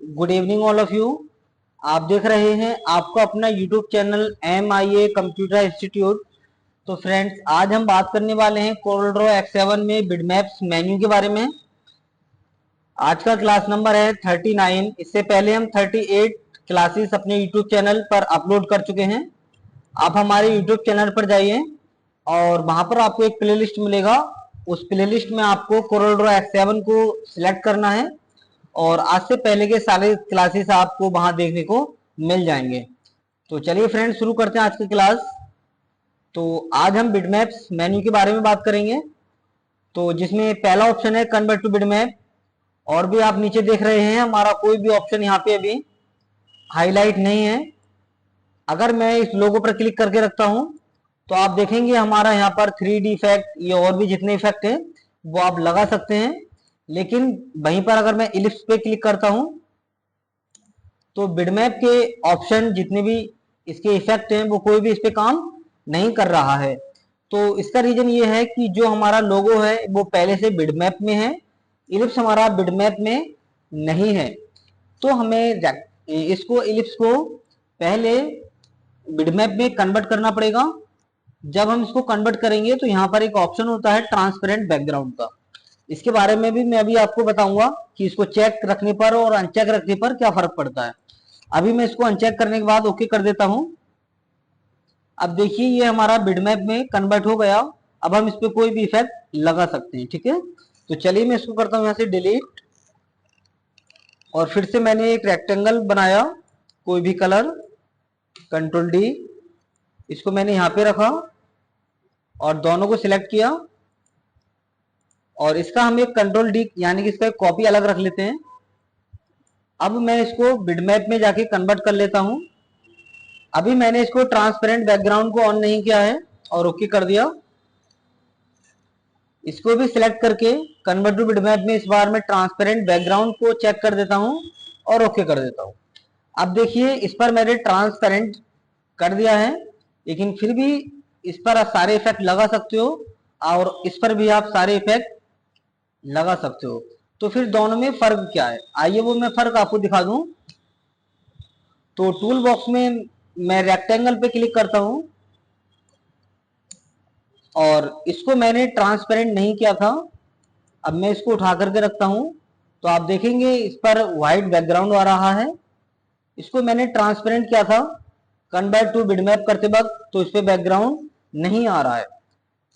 Good evening all of you. आप देख रहे हैं आपका अपना YouTube channel MIA computer institute. तो फ्रेंड्स, आज हम बात करने वाले हैं कोरल X7 में बिटमैप्स मेन्यू के बारे में। आज का क्लास नंबर है 39। इससे पहले हम 38 क्लासेस अपने यूट्यूब चैनल पर अपलोड कर चुके हैं। आप हमारे यूट्यूब चैनल पर जाइए और वहां पर आपको एक प्लेलिस्ट मिलेगा। उस प्लेलिस्ट में आपको कोरल X7 को सिलेक्ट करना है और आज से पहले के सारे क्लासेस आपको वहां देखने को मिल जाएंगे। तो चलिए फ्रेंड्स, शुरू करते हैं आज की क्लास। तो आज हम बिटमैप्स मेन्यू के बारे में बात करेंगे। तो जिसमें पहला ऑप्शन है कन्वर्ट टू बिटमैप। और भी आप नीचे देख रहे हैं हमारा कोई भी ऑप्शन यहाँ पे अभी हाईलाइट नहीं है। अगर मैं इस लोगो पर क्लिक करके रखता हूं तो आप देखेंगे हमारा यहाँ पर 3D इफेक्ट, ये और भी जितने इफेक्ट हैं वो आप लगा सकते हैं। लेकिन वहीं पर अगर मैं इलिप्स पे क्लिक करता हूं तो बिटमैप के ऑप्शन जितने भी इसके इफेक्ट हैं वो कोई भी इस पे काम नहीं कर रहा है। तो इसका रीजन ये है कि जो हमारा लोगो है वो पहले से बिटमैप में है, इलिप्स हमारा बिटमैप में नहीं है। तो हमें इसको इलिप्स को पहले बिटमैप में कन्वर्ट करना पड़ेगा। जब हम इसको कन्वर्ट करेंगे तो यहाँ पर एक ऑप्शन होता है ट्रांसपेरेंट बैकग्राउंड का। इसके बारे में भी मैं अभी आपको बताऊंगा कि इसको चेक रखने पर और अनचेक रखने पर क्या फर्क पड़ता है। अभी मैं इसको अनचेक करने के बाद ओके कर देता हूं। अब देखिए ये हमारा बिटमैप में कन्वर्ट हो गया। अब हम इस पे कोई भी इफेक्ट लगा सकते हैं। ठीक है, तो चलिए मैं इसको करता हूं यहाँ से डिलीट। और फिर से मैंने एक रेक्टेंगल बनाया, कोई भी कलर, कंट्रोल D, इसको मैंने यहाँ पे रखा और दोनों को सिलेक्ट किया और इसका हम एक कंट्रोल D यानी कि इसका एक कॉपी अलग रख लेते हैं। अब मैं इसको बिटमैप में जाके कन्वर्ट कर लेता हूं। अभी मैंने इसको ट्रांसपेरेंट बैकग्राउंड को ऑन नहीं किया है और ओके कर दिया। इसको भी सिलेक्ट करके कन्वर्ट टू बिटमैप में इस बार मैं ट्रांसपेरेंट बैकग्राउंड को चेक कर देता हूं और ओके कर देता हूं। अब देखिए इस पर मैंने ट्रांसपेरेंट कर दिया है, लेकिन फिर भी इस पर आप सारे इफेक्ट लगा सकते हो और इस पर भी आप सारे इफेक्ट लगा सकते हो। तो फिर दोनों में फर्क क्या है, आइए वो मैं फर्क आपको दिखा दूं। तो टूल बॉक्स में मैं रेक्टेंगल पे क्लिक करता हूं और इसको मैंने ट्रांसपेरेंट नहीं किया था। अब मैं इसको उठा करके रखता हूं तो आप देखेंगे इस पर व्हाइट बैकग्राउंड आ रहा है। इसको मैंने ट्रांसपेरेंट किया था कन्वर्ट टू बिटमैप करते वक्त, तो इस पे बैकग्राउंड नहीं आ रहा है।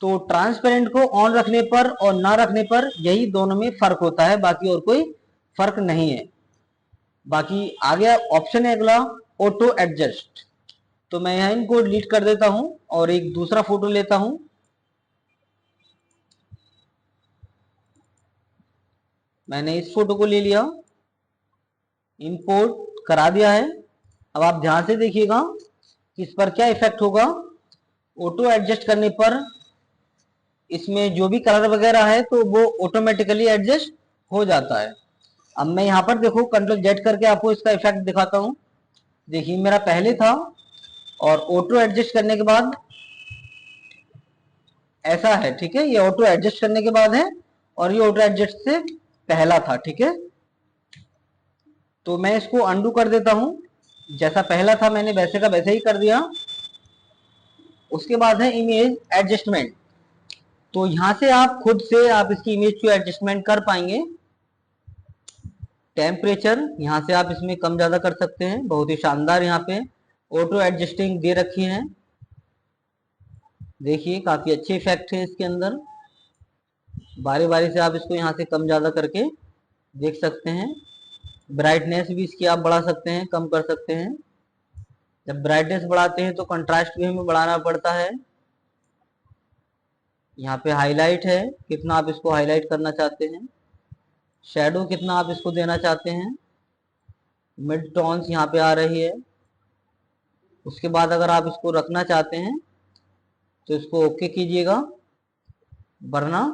तो ट्रांसपेरेंट को ऑन रखने पर और ना रखने पर यही दोनों में फर्क होता है, बाकी और कोई फर्क नहीं है। बाकी आ गया ऑप्शन है अगला, ऑटो एडजस्ट। तो मैं यहाँ इनको डिलीट कर देता हूं और एक दूसरा फोटो लेता हूं। मैंने इस फोटो को ले लिया, इंपोर्ट करा दिया है। अब आप ध्यान से देखिएगा कि इस पर क्या इफेक्ट होगा। ऑटो एडजस्ट करने पर इसमें जो भी कलर वगैरह है तो वो ऑटोमेटिकली एडजस्ट हो जाता है। अब मैं यहाँ पर देखो कंट्रोल Z करके आपको इसका इफेक्ट दिखाता हूँ। देखिए मेरा पहले था और ऑटो एडजस्ट करने के बाद ऐसा है। ठीक है, ये ऑटो एडजस्ट करने के बाद है और ये ऑटो एडजस्ट से पहला था। ठीक है, तो मैं इसको अंडू कर देता हूं। जैसा पहला था मैंने वैसे का वैसे ही कर दिया। उसके बाद है इमेज एडजस्टमेंट। तो यहां से आप खुद से आप इसकी इमेज को एडजस्टमेंट कर पाएंगे। टेम्परेचर यहां से आप इसमें कम ज्यादा कर सकते हैं, बहुत ही शानदार यहाँ पे ऑटो एडजस्टिंग दे रखी है। देखिए काफी अच्छे इफेक्ट है इसके अंदर। बारी बारी से आप इसको यहाँ से कम ज्यादा करके देख सकते हैं। ब्राइटनेस भी इसकी आप बढ़ा सकते हैं, कम कर सकते हैं। जब ब्राइटनेस बढ़ाते हैं तो कंट्रास्ट भी हमें बढ़ाना पड़ता है। यहाँ पे हाईलाइट है, कितना आप इसको हाईलाइट करना चाहते हैं। शैडो कितना आप इसको देना चाहते हैं। मिड टोन्स यहाँ पे आ रही है। उसके बाद अगर आप इसको रखना चाहते हैं तो इसको ओके कीजिएगा, वरना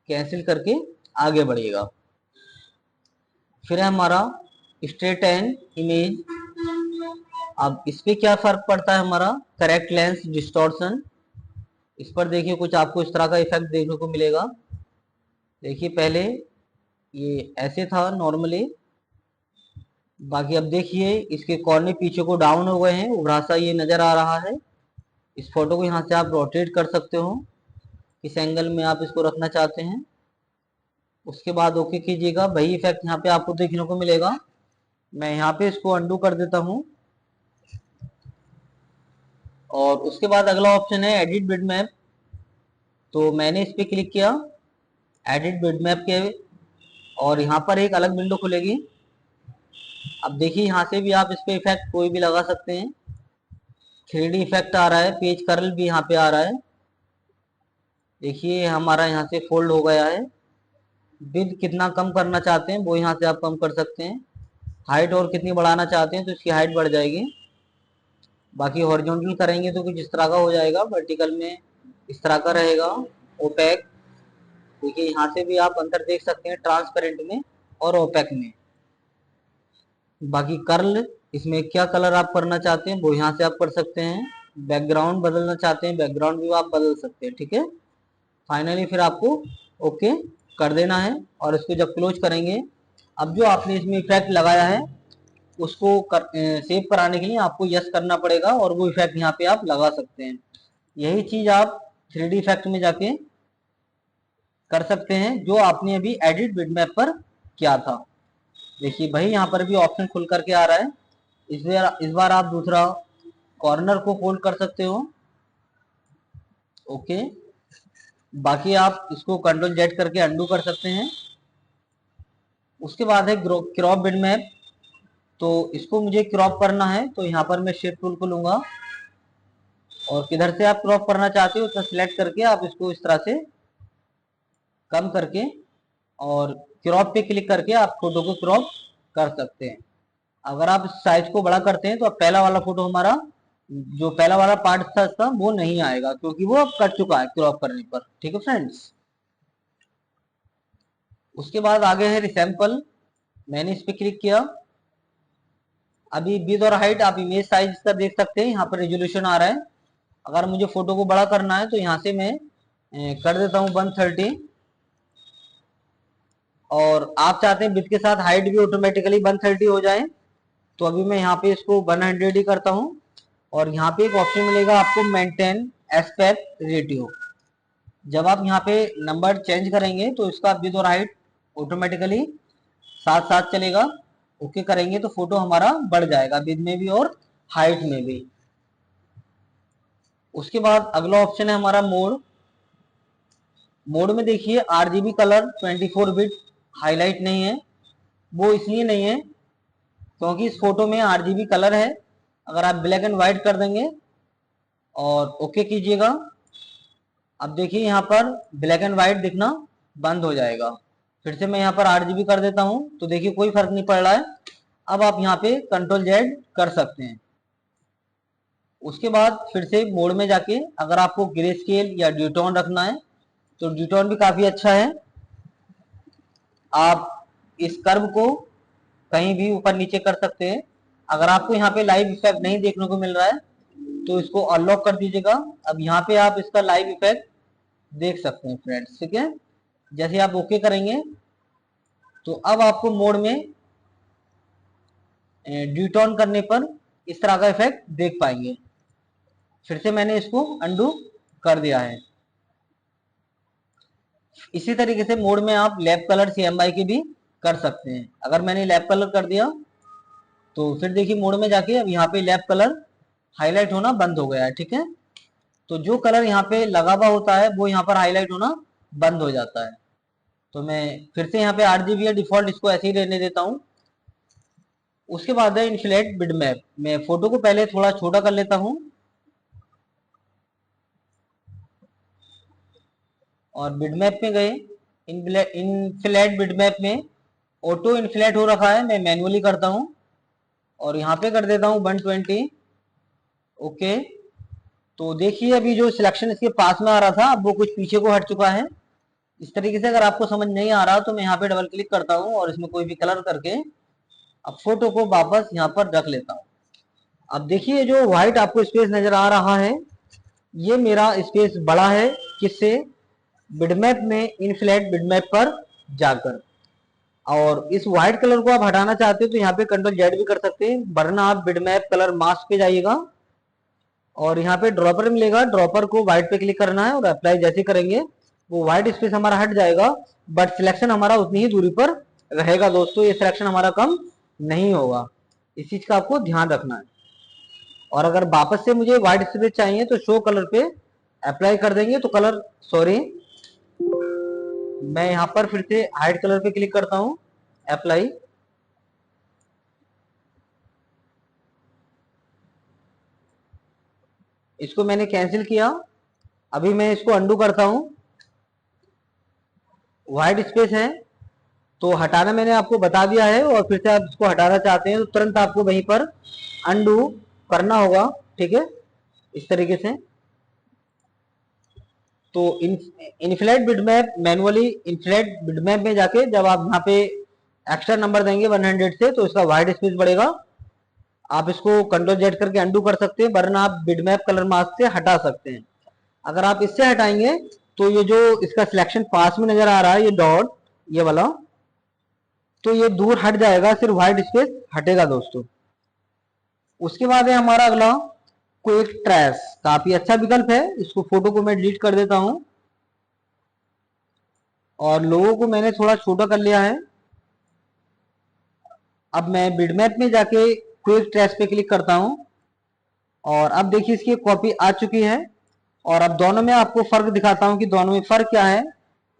कैंसिल करके आगे बढ़िएगा। फिर है हमारा स्ट्रेट एंड इमेज। अब इस पे क्या फर्क पड़ता है हमारा, करेक्ट लेंस डिस्टॉर्शन। इस पर देखिए कुछ आपको इस तरह का इफेक्ट देखने को मिलेगा। देखिए पहले ये ऐसे था नॉर्मली, बाकी अब देखिए इसके कॉर्नर पीछे को डाउन हो गए हैं, उभरा सा ये नजर आ रहा है। इस फोटो को यहाँ से आप रोटेट कर सकते हो, किस एंगल में आप इसको रखना चाहते हैं। उसके बाद ओके कीजिएगा, वही इफेक्ट यहाँ पे आपको देखने को मिलेगा। मैं यहाँ पे इसको अंडू कर देता हूँ। और उसके बाद अगला ऑप्शन है एडिट बिटमैप। तो मैंने इस पे क्लिक किया, एडिट बिटमैप के, और यहाँ पर एक अलग विंडो खुलेगी। अब देखिए यहाँ से भी आप इस पे इफेक्ट कोई भी लगा सकते हैं। 3D इफेक्ट आ रहा है, पेज कर्ल भी यहाँ पे आ रहा है। देखिए हमारा यहाँ से फोल्ड हो गया है। विड्थ कितना कम करना चाहते हैं वो यहाँ से आप कम कर सकते हैं। हाइट और कितनी बढ़ाना चाहते हैं तो इसकी हाइट बढ़ जाएगी। बाकी हॉरिजॉन्टल करेंगे तो कुछ इस तरह का हो जाएगा, वर्टिकल में इस तरह का रहेगा ओपेक। देखिए यहाँ से भी आप अंतर देख सकते हैं ट्रांसपेरेंट में और ओपेक में। बाकी कर्ल, इसमें क्या कलर आप करना चाहते हैं वो यहाँ से आप कर सकते हैं। बैकग्राउंड बदलना चाहते हैं, बैकग्राउंड भी आप बदल सकते हैं, ठीक है। फाइनली फिर आपको ओके कर देना है, और इसको जब क्लोज करेंगे, अब जो आपने इसमें इफेक्ट लगाया है उसको सेव कराने के लिए आपको यस करना पड़ेगा, और वो इफेक्ट यहाँ पे आप लगा सकते हैं। यही चीज आप 3D इफेक्ट में जाके कर सकते हैं जो आपने अभी एडिट बिटमैप पर किया था। देखिए भाई यहाँ पर भी ऑप्शन खुल करके आ रहा है। इस बार आप दूसरा कॉर्नर को फोल्ड कर सकते हो। ओके, बाकी आप इसको कंट्रोल जेड करके अंडू कर सकते हैं। उसके बाद है क्रॉप बिटमैप। तो इसको मुझे क्रॉप करना है, तो यहाँ पर मैं शेप टूल को लूंगा, और किधर से आप क्रॉप करना चाहते हो तो सिलेक्ट करके आप इसको इस तरह से कम करके और क्रॉप पे क्लिक करके आप फोटो को क्रॉप कर सकते हैं। अगर आप साइज को बड़ा करते हैं तो अब पहला वाला फोटो हमारा, जो पहला वाला पार्ट था इसका, वो नहीं आएगा क्योंकि वो अब कट चुका है क्रॉप करने पर, ठीक है फ्रेंड्स। उसके बाद आगे है रिसैंपल। मैंने इस पे क्लिक किया। अभी विड्थ और हाइट आप इमेज साइज का देख सकते हैं, यहाँ पर रेजोल्यूशन आ रहा है। अगर मुझे फोटो को बड़ा करना है तो यहाँ से मैं कर देता हूँ 130, और आप चाहते हैं विड्थ के साथ हाइट भी ऑटोमेटिकली 130 हो जाए, तो अभी मैं यहाँ पे इसको 100 ही करता हूँ। और यहाँ पे एक ऑप्शन मिलेगा आपको, मेंटेन एस्पेक्ट रेशियो। जब आप यहाँ पे नंबर चेंज करेंगे तो इसका विड्थ और हाइट ऑटोमेटिकली साथ साथ चलेगा। ओके करेंगे तो फोटो हमारा बढ़ जाएगा विड्थ में भी और हाइट में भी। उसके बाद अगला ऑप्शन है हमारा मोड। मोड में देखिए आरजीबी कलर 24 बिट हाईलाइट नहीं है। वो इसलिए नहीं है क्योंकि इस फोटो में आरजीबी कलर है। अगर आप ब्लैक एंड व्हाइट कर देंगे और ओके कीजिएगा, अब देखिए यहाँ पर ब्लैक एंड व्हाइट दिखना बंद हो जाएगा। फिर से मैं यहाँ पर आरजीबी कर देता हूँ तो देखिए कोई फर्क नहीं पड़ रहा है। अब आप यहाँ पे कंट्रोल जेड कर सकते हैं। उसके बाद फिर से मोड में जाके अगर आपको ग्रे स्केल या ड्यूटोन रखना है तो ड्यूटोन भी काफी अच्छा है। आप इस कर्व को कहीं भी ऊपर नीचे कर सकते हैं। अगर आपको यहाँ पे लाइव इफेक्ट नहीं देखने को मिल रहा है तो इसको अनलॉक कर दीजिएगा। अब यहाँ पे आप इसका लाइव इफेक्ट देख सकते हैं फ्रेंड्स, ठीक है। जैसे आप ओके करेंगे तो अब आपको मोड में ड्यूटोन करने पर इस तरह का इफेक्ट देख पाएंगे। फिर से मैंने इसको अंडू कर दिया है। इसी तरीके से मोड में आप लैप कलर CMYK की भी कर सकते हैं। अगर मैंने लैप कलर कर दिया तो फिर देखिए मोड में जाके अब यहाँ पे लैप कलर हाईलाइट होना बंद हो गया है, ठीक है। तो जो कलर यहाँ पे लगा हुआ होता है वो यहाँ पर हाईलाइट होना बंद हो जाता है। तो मैं फिर से यहाँ पे RGB या डिफॉल्ट इसको ऐसे ही रहने देता हूँ। उसके बाद है इन्फ्लेट बिटमैप। मैं फोटो को पहले थोड़ा छोटा कर लेता हूँ, और बिटमैप में गए। इन्फ्लेट बिटमैप में ऑटो इन्फ्लेट हो रखा है, मैं मैन्युअली करता हूँ और यहाँ पे कर देता हूँ 120। ओके, तो देखिए अभी जो सिलेक्शन इसके पास में आ रहा था अब वो कुछ पीछे को हट चुका है। इस तरीके से अगर आपको समझ नहीं आ रहा तो मैं यहाँ पे डबल क्लिक करता हूँ और इसमें कोई भी कलर करके अब फोटो को वापस यहाँ पर रख लेता हूँ। अब देखिए जो व्हाइट आपको स्पेस नजर आ रहा है ये मेरा स्पेस बड़ा है, किससे? बिटमैप में इनफ्लेट बिटमैप पर जाकर। और इस व्हाइट कलर को आप हटाना चाहते हो तो यहाँ पे कंट्रोल जेड भी कर सकते हैं, वरना आप बिटमैप कलर मास्क पे जाइएगा और यहाँ पे ड्रॉपर मिलेगा, ड्रॉपर को व्हाइट पे क्लिक करना है और अप्लाई जैसे करेंगे वो व्हाइट स्पेस हमारा हट जाएगा, बट सिलेक्शन हमारा उतनी ही दूरी पर रहेगा दोस्तों, ये सिलेक्शन हमारा कम नहीं होगा, इस चीज का आपको ध्यान रखना है। और अगर वापस से मुझे व्हाइट स्पेस चाहिए तो शो कलर पे अप्लाई कर देंगे तो कलर, सॉरी मैं यहाँ पर फिर से हाइड कलर पे क्लिक करता हूँ, अप्लाई, इसको मैंने कैंसिल किया। अभी मैं इसको अंडू करता हूं, व्हाइट स्पेस है तो हटाना मैंने आपको बता दिया है, और फिर से आप इसको हटाना चाहते हैं तो तुरंत आपको वहीं पर अंडू करना होगा, ठीक है, इस तरीके से। तो inflate bitmap, manually inflate bitmap में जाके जब आप यहाँ पे एक्स्ट्रा नंबर देंगे 100 से तो इसका व्हाइट स्पेस बढ़ेगा, आप इसको कंट्रोल जेड करके अंडू कर सकते हैं, वरना आप बिटमैप कलर मास्क से हटा सकते हैं। अगर आप इससे हटाएंगे तो ये जो इसका सिलेक्शन पास में नजर आ रहा है, ये डॉट, ये वाला, तो ये दूर हट जाएगा, सिर्फ व्हाइट स्पेस हटेगा दोस्तों। उसके बाद है हमारा अगला क्विक ट्रेस, काफी अच्छा विकल्प है, इसको फोटो को मैं डिलीट कर देता हूं और लोगों को मैंने थोड़ा छोटा कर लिया है। अब मैं बिटमैप में जाके क्विक ट्रेस पे क्लिक करता हूं और अब देखिए इसकी कॉपी आ चुकी है। और अब दोनों में आपको फर्क दिखाता हूं कि दोनों में फर्क क्या है।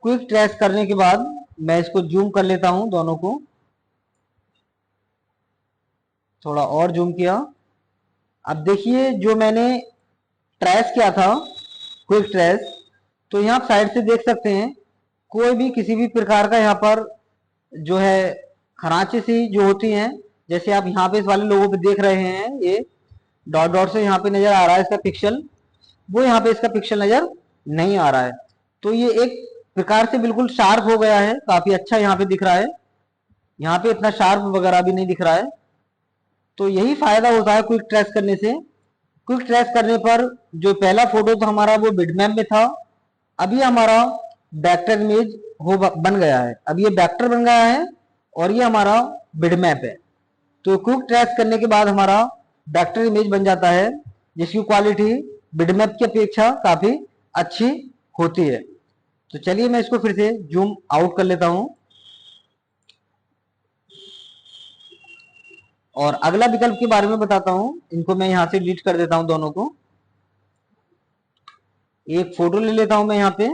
क्विक ट्रेस करने के बाद मैं इसको जूम कर लेता हूं, दोनों को थोड़ा और जूम किया। अब देखिए जो मैंने ट्रेस किया था क्विक ट्रेस, तो यहाँ आप साइड से देख सकते हैं कोई भी किसी भी प्रकार का यहाँ पर जो है खरांचे सी जो होती हैं, जैसे आप यहाँ पे इस वाले लोगों पे देख रहे हैं, ये डॉट डॉट से यहाँ पे नजर आ रहा है इसका पिक्सल, वो यहाँ पे इसका पिक्सल नजर नहीं आ रहा है। तो ये एक प्रकार से बिल्कुल शार्प हो गया है, काफी अच्छा यहाँ पे दिख रहा है, यहाँ पे इतना शार्प वगैरह भी नहीं दिख रहा है। तो यही फायदा होता है क्विक ट्रेस करने से। क्विक ट्रेस करने पर जो पहला फोटो था हमारा वो बिटमैप में था, अभी हमारा वेक्टर इमेज हो बन गया है, अब ये वेक्टर बन गया है और ये हमारा बिटमैप है। तो क्विक ट्रेस करने के बाद हमारा वेक्टर इमेज बन जाता है, जिसकी क्वालिटी बिटमैप की अपेक्षा काफी अच्छी होती है। तो चलिए मैं इसको फिर से जूम आउट कर लेता हूं और अगला विकल्प के बारे में बताता हूं। इनको मैं यहां से डिलीट कर देता हूं दोनों को। एक फोटो ले लेता हूं मैं यहां पे,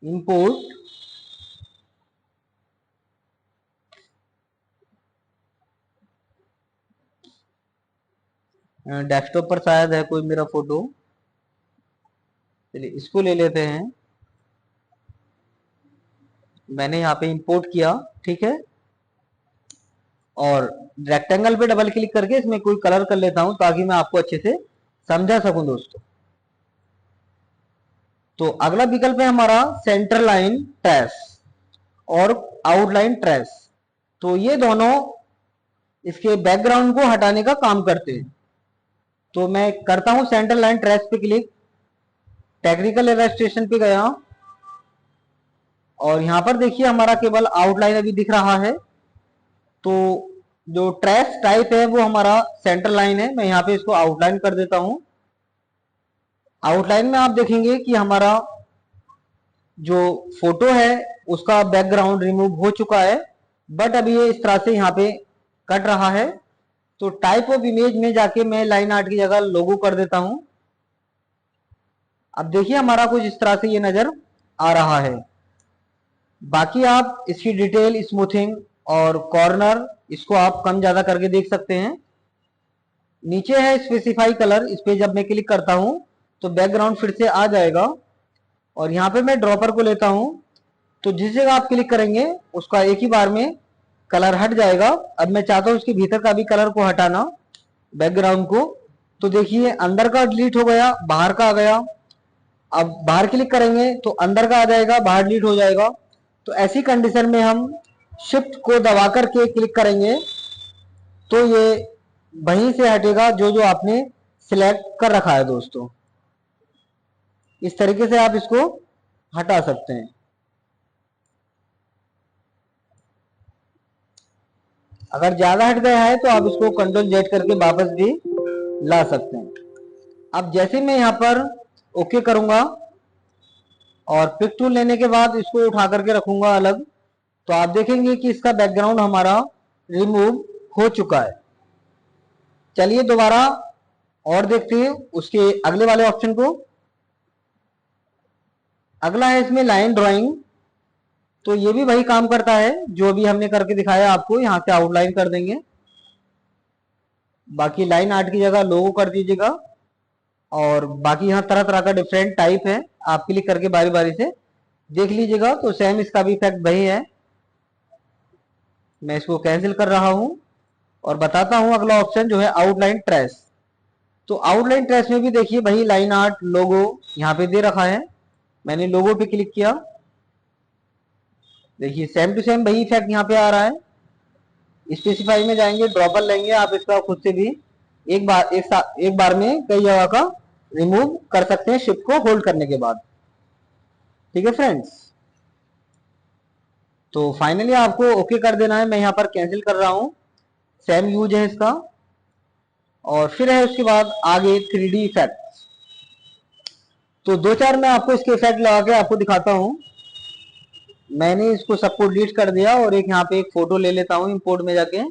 इंपोर्ट, डेस्कटॉप पर शायद है कोई मेरा फोटो, चलिए इसको ले लेते हैं। मैंने यहाँ पे इंपोर्ट किया, ठीक है, और रेक्टेंगल पे डबल क्लिक करके इसमें कोई कलर कर लेता हूं ताकि मैं आपको अच्छे से समझा सकूं दोस्तों। तो अगला विकल्प है हमारा सेंटर लाइन ट्रेस और आउटलाइन ट्रेस। तो ये दोनों इसके बैकग्राउंड को हटाने का काम करते हैं। तो मैं करता हूं सेंटर लाइन ट्रेस पे क्लिक, टेक्निकल इलस्ट्रेशन पे गया और यहां पर देखिए हमारा केवल आउटलाइन अभी दिख रहा है। तो जो ट्रेस टाइप है वो हमारा सेंटर लाइन है, मैं यहाँ पे इसको आउटलाइन कर देता हूं। आउटलाइन में आप देखेंगे कि हमारा जो फोटो है उसका बैकग्राउंड रिमूव हो चुका है, बट अभी ये इस तरह से यहाँ पे कट रहा है। तो टाइप ऑफ इमेज में जाके मैं लाइन आर्ट की जगह लोगो कर देता हूं। अब देखिए हमारा कुछ इस तरह से ये नजर आ रहा है। बाकी आप इसकी डिटेल, स्मूथिंग और कॉर्नर इसको आप कम ज्यादा करके देख सकते हैं। नीचे है स्पेसिफाई कलर, इस पे जब मैं क्लिक करता हूं तो बैकग्राउंड फिर से आ जाएगा और यहाँ पे मैं ड्रॉपर को लेता हूं तो जिस जगह आप क्लिक करेंगे उसका एक ही बार में कलर हट जाएगा। अब मैं चाहता हूं उसके भीतर का भी कलर को हटाना, बैकग्राउंड को, तो देखिए अंदर का डिलीट हो गया, बाहर का आ गया। अब बाहर क्लिक करेंगे तो अंदर का आ जाएगा, बाहर डिलीट हो जाएगा। तो ऐसी कंडीशन में हम शिफ्ट को दबा करके क्लिक करेंगे तो ये वहीं से हटेगा जो जो आपने सिलेक्ट कर रखा है दोस्तों। इस तरीके से आप इसको हटा सकते हैं। अगर ज्यादा हट गया है तो आप इसको कंट्रोल जेड करके वापस भी ला सकते हैं। अब जैसे मैं यहाँ पर ओके करूंगा और पिक टूल लेने के बाद इसको उठा करके रखूंगा अलग, तो आप देखेंगे कि इसका बैकग्राउंड हमारा रिमूव हो चुका है। चलिए दोबारा और देखते हैं उसके अगले वाले ऑप्शन को। अगला है इसमें लाइन ड्राइंग। तो ये भी वही काम करता है जो भी हमने करके दिखाया आपको। यहाँ से आउटलाइन कर देंगे, बाकी लाइन आर्ट की जगह लोगो कर दीजिएगा। और बाकी यहाँ तरह तरह का डिफरेंट टाइप है, आप क्लिक करके बारी बारी से देख लीजिएगा। तो सेम इसका भी इफेक्ट वही है। मैं इसको कैंसिल कर रहा हूं और बताता हूं अगला ऑप्शन जो है आउटलाइन ट्रेस। तो आउटलाइन ट्रेस में भी देखिए वही लाइन आर्ट लोगो यहाँ पे दे रखा है। मैंने लोगो पे क्लिक किया, देखिए सेम टू सेम वही इफेक्ट यहाँ पे आ रहा है। स्पेसिफाई में जाएंगे, ड्रॉपर लेंगे, आप इसका खुद से भी एक बार में कई जगह का रिमूव कर सकते हैं शिफ्ट को होल्ड करने के बाद। ठीक है फ्रेंड्स, तो फाइनली आपको ओके कर देना है। मैं यहाँ पर कैंसिल कर रहा हूँ, सेम यूज है इसका। और फिर है उसके बाद आगे 3D इफेक्ट। तो दो चार मैं आपको इसके इफेक्ट लगा के आपको दिखाता हूँ। मैंने इसको सबको डिलीट कर दिया और एक यहाँ पे एक फोटो ले लेता हूँ इंपोर्ट में जाके,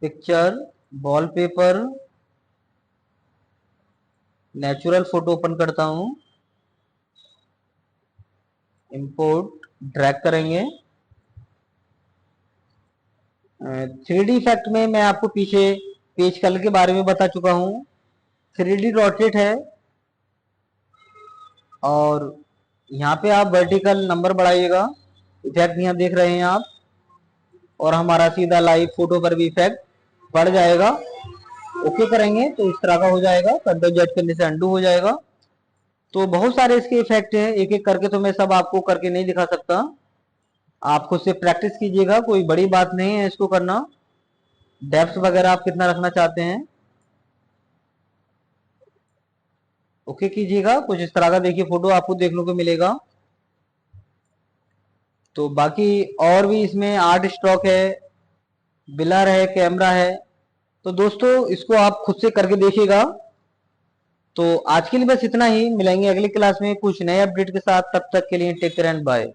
picture, wallpaper, natural photo open करता हूँ, इंपोर्ट, ड्रैग करेंगे। 3D इफेक्ट में मैं आपको पीछे पेज कलर के बारे में बता चुका हूँ। 3D रोटेट है और यहाँ पे आप वर्टिकल नंबर बढ़ाइएगा, इफेक्ट यहाँ देख रहे हैं आप, और हमारा सीधा लाइव फोटो पर भी इफेक्ट बढ़ जाएगा। ओके करेंगे तो इस तरह का हो जाएगा, कंट्रोल जेड करने से अंडू हो जाएगा। तो बहुत सारे इसके इफेक्ट हैं, एक एक करके तो मैं सब आपको करके नहीं दिखा सकता। आप खुद से प्रैक्टिस कीजिएगा, कोई बड़ी बात नहीं है इसको करना। डेप्थ वगैरह आप कितना रखना चाहते हैं ओके कीजिएगा। कुछ इस तरह का देखिए फोटो आपको देखने को मिलेगा। तो बाकी और भी इसमें आर्ट स्ट्रोक है, बिलर है, कैमरा है। तो दोस्तों इसको आप खुद से करके देखिएगा। तो आज के लिए बस इतना ही, मिलेंगे अगली क्लास में कुछ नए अपडेट के साथ। तब तक के लिए टेक केयर एंड बाय।